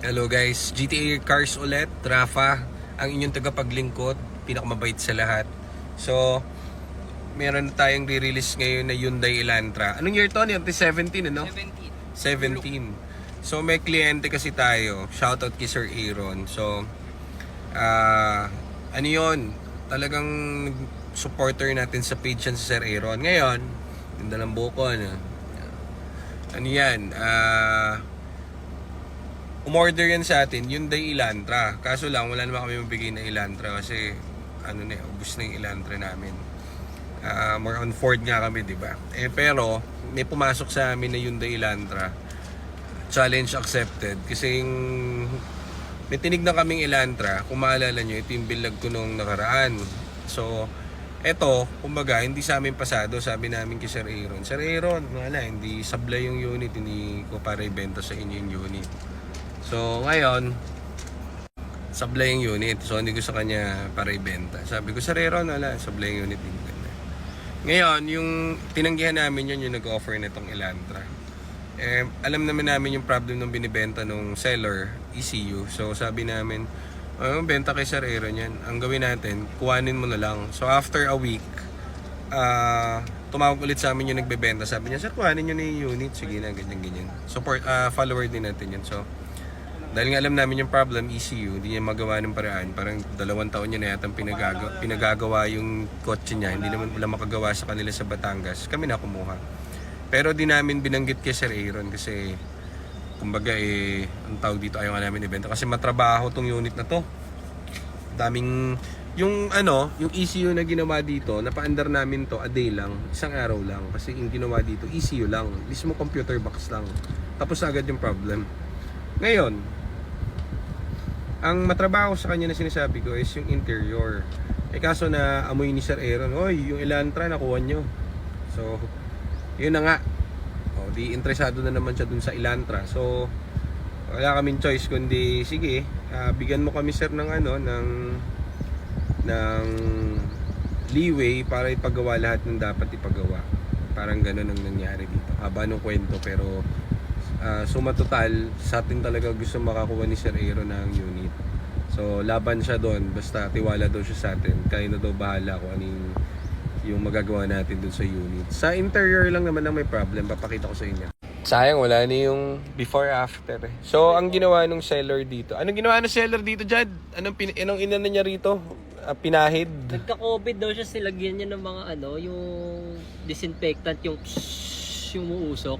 Hello guys, GTA Cars ulit, Rafa, ang inyong tagapaglingkod, pinakamabait sa lahat. So, meron tayong re-release ngayon na Hyundai Elantra. Anong year to? 2017 ano? 17. So, may kliyente kasi tayo. Shoutout kay Sir Aaron. So, ano yun? Talagang supporter natin sa page yan si Sir Aaron. Ngayon, ganda ng buko, ano? Ano yan? Umorder yan sa atin, Hyundai Elantra. Kaso lang, wala naman kami mabigay na Elantra kasi ano na, ubus na yung Elantra namin. More on Ford nga kami, di ba? Pero may pumasok sa amin na Hyundai Elantra. Challenge accepted. Kasi yung may tinignan kaming Elantra, kung maalala nyo, ito yung bilag ko nung nakaraan. So, eto, kumbaga, hindi sa amin pasado. Sabi namin kay Sir Aaron, Sir Aaron, wala, hindi sablay yung unit, hindi ko para ibenta sa inyo yung unit. So, ngayon, sablay yung unit. So, hindi ko sa kanya para ibenta. Sabi ko, Sir Aaron, wala, sablay yung unit. Ngayon, yung tinanggihan namin yun, yung nag-offer nitong Elantra. Alam naman namin yung problem nung binibenta nung seller, ECU. So, sabi namin, benta kay Sir Aaron yan. Ang gawin natin, kuhanin mo na lang. So, after a week, tumawag ulit sa amin yung nagbebenta. Sabi niya, Sir, kuhanin nyo na yung unit. Sige na, ganyan. Support, follower din natin yun. So, dahil nga alam namin yung problem, ECU, hindi niya magawa ng paraan. Parang 2 taon niya na yata pinagagawa yung kotse niya. Hindi naman wala makagawa sa kanila sa Batangas. Kami na kumuha. Pero di namin binanggit kay Sir Aaron kasi kumbaga ang tawag dito ayaw nga namin ibenta. Kasi matrabaho tong unit na to. Daming, yung ECU na ginawa dito, napaandar namin to a day lang. Isang araw lang. Kasi yung ginawa dito, ECU lang. Mismo computer box lang. Tapos agad yung problem. Ngayon, ang matrabaho sa kanya na sinasabi ko is yung interior. Kaso na amoy ni Sir Aaron, oy, yung Elantra nakuha nyo. So, yun na nga. Di interesado na naman siya dun sa Elantra. So, wala kaming choice kundi, sige, bigyan mo kami sir ng ng leeway para ipagawa lahat ng dapat ipagawa. Parang ganun ang nangyari dito. Haba ng kwento pero suma total, sa atin talaga gusto makakuha ni Sir Aaron ng unit. So, laban siya doon. Basta tiwala daw siya sa atin. Kaya na daw bahala kung ano yung magagawa natin doon sa unit. Sa interior lang naman ang may problem. Papakita ko sa inyo. Sayang, wala na yung before after. So, ang ginawa ng seller dito. Anong ginawa ng seller dito, Jad? Anong inano niya rito? Pinahid? Nagka-COVID daw siya, silagyan niya ng mga yung disinfectant, yung umuusok.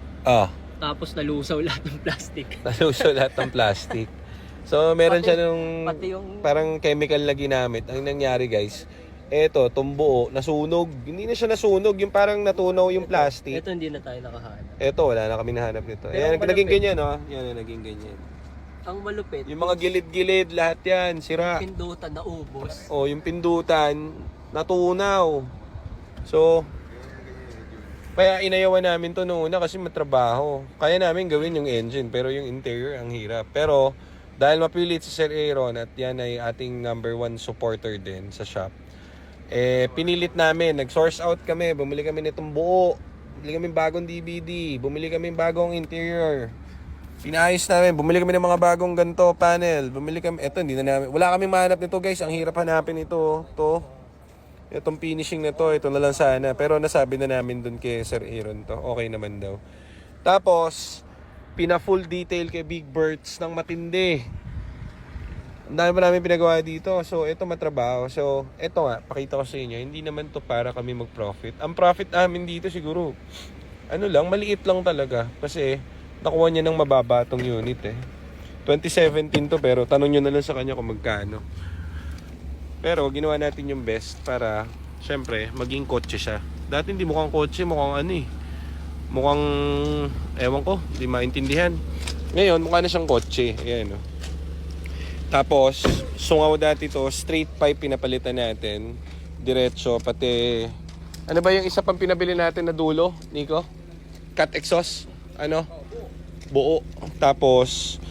Tapos nalusaw lahat ng plastic. Nalusaw lahat ng plastic. So, meron siya nung parang chemical na ginamit. Ang nangyari guys, eto, tumbuo, nasunog. Hindi na siya nasunog, yung parang natunaw yung plastic. Ito hindi na tayo nakahanap. Eto, wala na kami nahanap nito. Ayan, naging ganyan, no? Yan, naging ganyan. Ang malupit. Yung mga gilid-gilid, lahat yan, sira. Yung pindutan naubos. Yung pindutan, natunaw. So, kaya inayawan namin to noon una kasi matrabaho. Kaya namin gawin yung engine, pero yung interior ang hirap. Pero, dahil mapilit si Sir Aaron at yan ay ating number 1 supporter din sa shop, pinilit namin, nag-source out kami, bumili kami nitong buo, bumili kami bagong DVD, bumili kami bagong interior, pinayos namin, bumili kami ng mga bagong ganto panel, bumili kami, eto hindi na namin, wala kaming mahanap nito guys, ang hirap hanapin ito, itong finishing na to, ito na lang sana, pero nasabi na namin dun kay Sir Aaron to, okay naman daw. Tapos, pina-full detail kay Big Birds ng matindi. Ang dami pa namin pinagawa dito. So, ito matrabaho. So, ito nga, pakita ko sa inyo. Hindi naman to para kami mag-profit. Ang profit namin dito siguro, maliit lang talaga. Kasi, nakuha niya ng mababa tong unit 2017 to, pero tanong nyo na lang sa kanya kung magkano. Pero, ginawa natin yung best para, syempre, maging kotse siya. Dati hindi mukhang kotse, mukhang mukhang, ewan ko, hindi maintindihan. Ngayon, mukha na siyang kotse. Ayan, Tapos, sungaw dati to, straight pipe pinapalitan natin. Diretso, pati, ano ba yung isa pang pinabili natin na dulo, Nico? Cut exhaust? Buo. Tapos,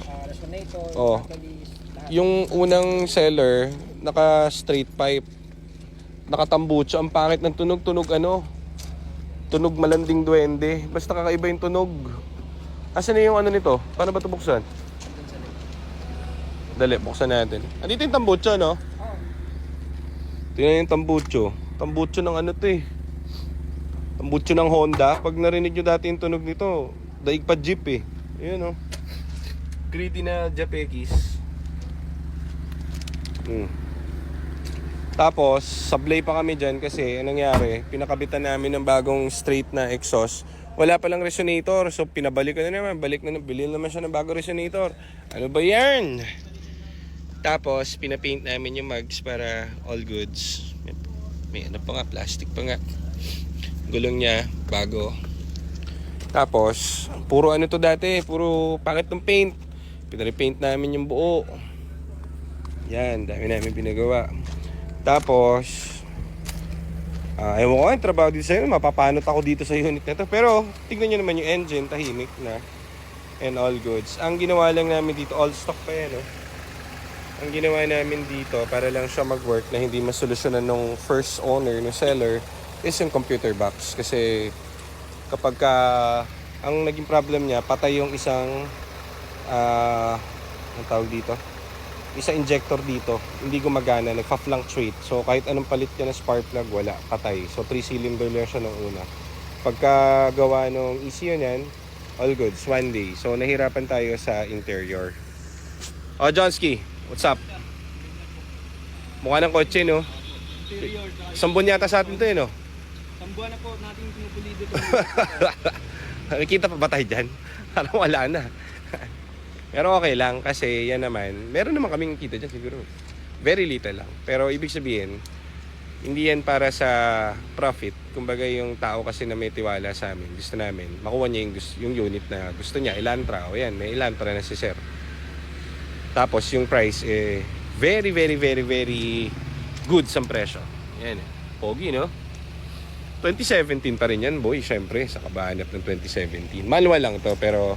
yung unang seller, naka straight pipe. Nakatambucho. Ang pangit ng tunog, tunog malanding duwende. Basta kakaiba yung tunog. Asan na yung nito? Paano ba ito buksan? Dali, buksan natin. Andito yung tambucho, no? Tingnan yung tambucho. Tambucho ng ano to eh. Tambucho ng Honda. Pag narinig nyo dati yung tunog nito, daig pa jeep eh. Ayun, no? Gritty na Japekis. Tapos, sablay pa kami dyan kasi anong nangyari, pinakabitan namin ng bagong straight na exhaust. Wala palang resonator, so pinabalik ko na naman. Balik na, bilhin naman siya ng bagong resonator. Ano ba yan? Tapos, pinapaint namin yung mugs para all goods. May ano pa nga, plastic pa nga. Gulong niya, bago. Tapos, puro ano to dati, puro pangit ng paint. Pinrepaint namin yung buo. Yan, dami namin pinagawa. Tapos, ewan ko yung trabaho dito sa'yo, mapapanot ako dito sa unit na to. Pero, tignan nyo naman yung engine, tahimik na. And all goods. Ang ginawa lang namin dito, all stock pa yan, oh. Ang ginawa namin dito, para lang siya mag-work na hindi masolusyonan ng first owner, ng seller, is yung computer box. Kasi, kapag ang naging problem niya, patay yung isang, ang tawag dito? Isang injector dito, hindi gumagana, nagpa-fluctuate. So kahit anong palit ka na spark plug, wala, patay. So 3-cylinder lang siya nung una. Pagka gawa nung ECU niyan, all goods, one day. So nahirapan tayo sa interior. Oh, Johnsky, what's up? Mukha ng kotse, no? Interior. Sambon yata sa atin to, no? Sambuan na po natin pinupulido ito. Nakikita pa ba tayo dyan? Parang wala na. Pero okay lang kasi yan naman, meron naman kaming kita dyan siguro. Very little lang. Pero ibig sabihin, hindi yan para sa profit. Kumbaga yung tao kasi na may tiwala sa amin, gusto namin, makuha niya yung unit na gusto niya, Elantra. O yan, may Elantra na si Sir. Tapos yung price, very, very, very, very good sa presyo. Yan eh. Pogi, no? 2017 pa rin yan, boy. Siyempre, sa kabahanap ng 2017. Manual lang to, pero...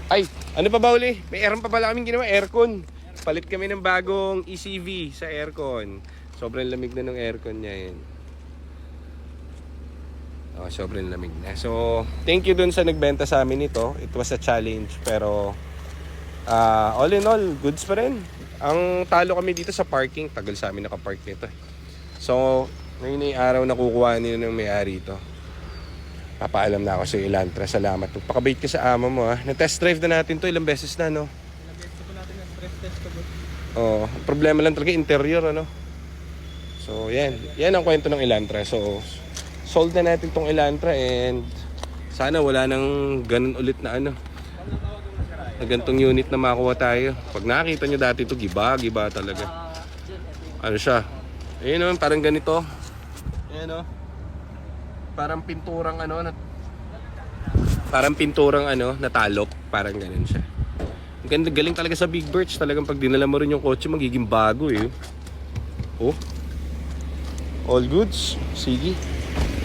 Ay, ano pa ba uli? May aircon pa pala kaming ginawa, aircon. Palit kami ng bagong ECV sa aircon. Sobrang lamig na ng aircon niya yan. Oh, sobrang lamig na. So, thank you dun sa nagbenta sa amin ito. It was a challenge, pero all in all, goods pa rin. Ang talo kami dito sa parking. Tagal sa amin nakapark nito. So, ngayon yung araw na kukuha nila ng may-ari ito. Papaalam na ako sa Elantra. Salamat. Pagpakabait ka sa amo mo, ha. Na-test drive na natin to ilang beses na, no? Ilang beses po natin yung stress test ko. Oh, problema lang talaga interior, ano? So, yan. Yan ang kwento ng Elantra. So, sold na natin tong Elantra and sana wala nang ganun ulit na ano. Na gantong unit na makuha tayo. Pag nakita nyo dati ito, giba talaga. Ano siya? Ayun, no? Parang ganito. Ayan, no? Parang pinturang natalok, parang ganun siya. Ang ganda, galing talaga sa Big Birch. Talagang pag dinala mo rin yung kotse, magiging bago eh. Oh, all goods. Sige.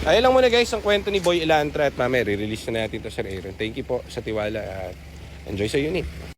Ayun lang muna guys ang kwento ni Boy Elantra at mamaya re-release na natin to sa Aaron. Thank you po sa tiwala at enjoy sa unit.